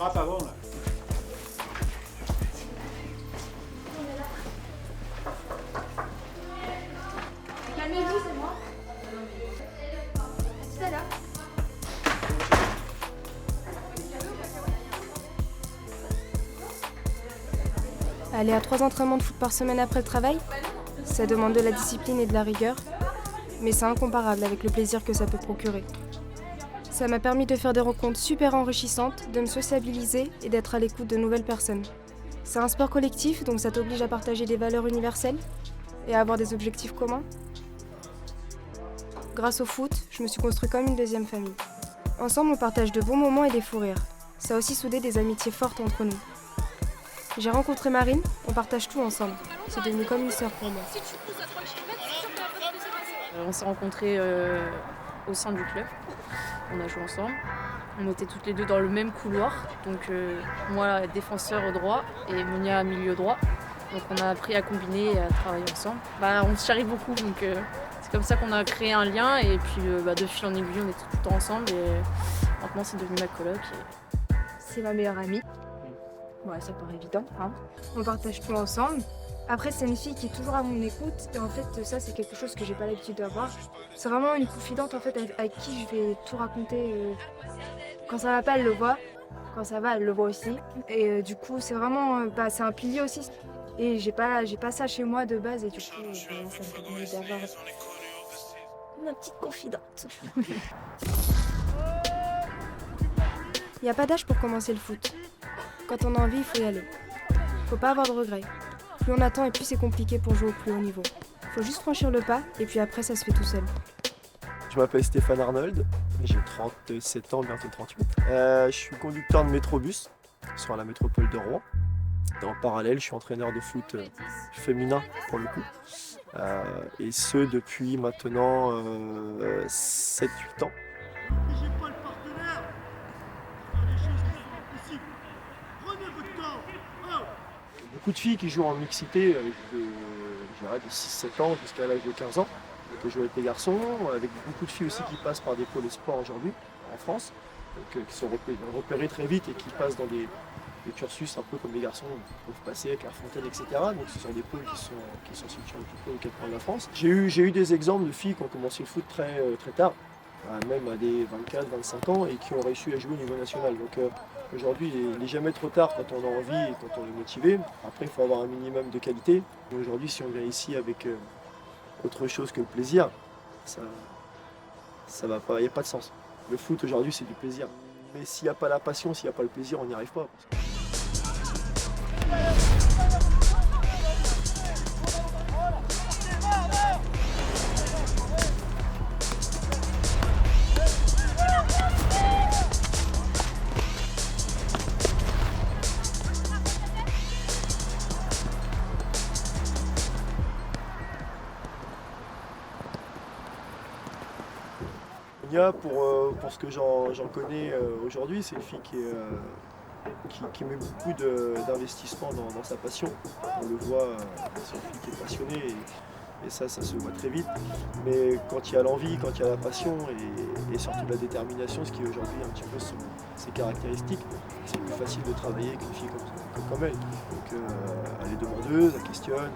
pas bon là. Calmez-vous, c'est moi. À tout à l'heure. Aller à 3 entraînements de foot par semaine après le travail, ça demande de la discipline et de la rigueur, mais c'est incomparable avec le plaisir que ça peut procurer. Ça m'a permis de faire des rencontres super enrichissantes, de me sociabiliser et d'être à l'écoute de nouvelles personnes. C'est un sport collectif, donc ça t'oblige à partager des valeurs universelles et à avoir des objectifs communs. Grâce au foot, je me suis construit comme une deuxième famille. Ensemble, on partage de bons moments et des fous rires. Ça a aussi soudé des amitiés fortes entre nous. J'ai rencontré Marine, on partage tout ensemble. C'est devenu comme une sœur pour moi. On s'est rencontrés au sein du club, on a joué ensemble. On était toutes les deux dans le même couloir, donc moi défenseur droit et Monia milieu droit. Donc on a appris à combiner et à travailler ensemble. On se charrie beaucoup, donc c'est comme ça qu'on a créé un lien et puis de fil en aiguille on était tout le temps ensemble et maintenant c'est devenu ma coloc. C'est ma meilleure amie. Ouais, ça paraît évident, hein. On partage tout ensemble. Après, c'est une fille qui est toujours à mon écoute et en fait, ça, c'est quelque chose que j'ai pas l'habitude d'avoir. C'est vraiment une confidente en fait avec qui je vais tout raconter. Quand ça va pas, elle le voit. Quand ça va, elle le voit aussi. Et du coup, c'est vraiment, c'est un pilier aussi. Et j'ai pas ça chez moi de base et du coup, ça me permet d'avoir ma petite confidente. Il n'y a pas d'âge pour commencer le foot. Quand on a envie, il faut y aller. Faut pas avoir de regrets. Plus on attend et plus c'est compliqué pour jouer au plus haut niveau. Faut juste franchir le pas et puis après ça se fait tout seul. Je m'appelle Stéphane Arnold, j'ai 37 ans, bientôt 38. Je suis conducteur de métrobus sur la métropole de Rouen. Et en parallèle, je suis entraîneur de foot féminin pour le coup. Et ce depuis maintenant 7-8 ans. Beaucoup de filles qui jouent en mixité de 6-7 ans jusqu'à l'âge de 15 ans, qui jouent avec les garçons, avec beaucoup de filles aussi qui passent par des pôles sport aujourd'hui en France, qui sont repérées très vite et qui passent dans des cursus un peu comme les garçons peuvent passer avec la Fontaine, etc. Donc ce sont des pôles qui sont situés un petit peu aux quatre coins de la France. J'ai eu des exemples de filles qui ont commencé le foot très tard, même à des 24-25 ans et qui ont réussi à jouer au niveau national. Donc aujourd'hui, il n'est jamais trop tard quand on a envie et quand on est motivé. Après, il faut avoir un minimum de qualité. Aujourd'hui, si on vient ici avec autre chose que le plaisir, ça va pas, il n'y a pas de sens. Le foot aujourd'hui, c'est du plaisir. Mais s'il n'y a pas la passion, s'il n'y a pas le plaisir, on n'y arrive pas. Monia, pour ce que j'en connais aujourd'hui, c'est une fille qui met beaucoup d'investissement dans sa passion. On le voit, c'est une fille qui est passionnée et ça se voit très vite. Mais quand il y a l'envie, quand il y a la passion et surtout la détermination, ce qui est aujourd'hui un petit peu ses caractéristiques, c'est plus facile de travailler qu'une fille comme elle. Donc elle est demandeuse, elle questionne,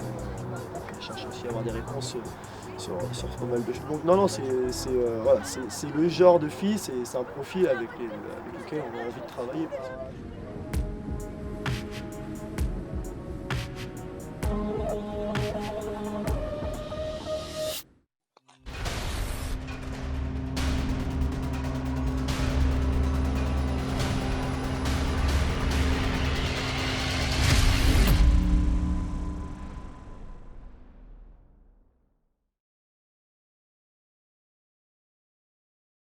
elle cherche aussi à avoir des réponses sur pas mal de choses. Donc non, c'est le genre de fille, c'est un profil avec lequel on a envie de travailler.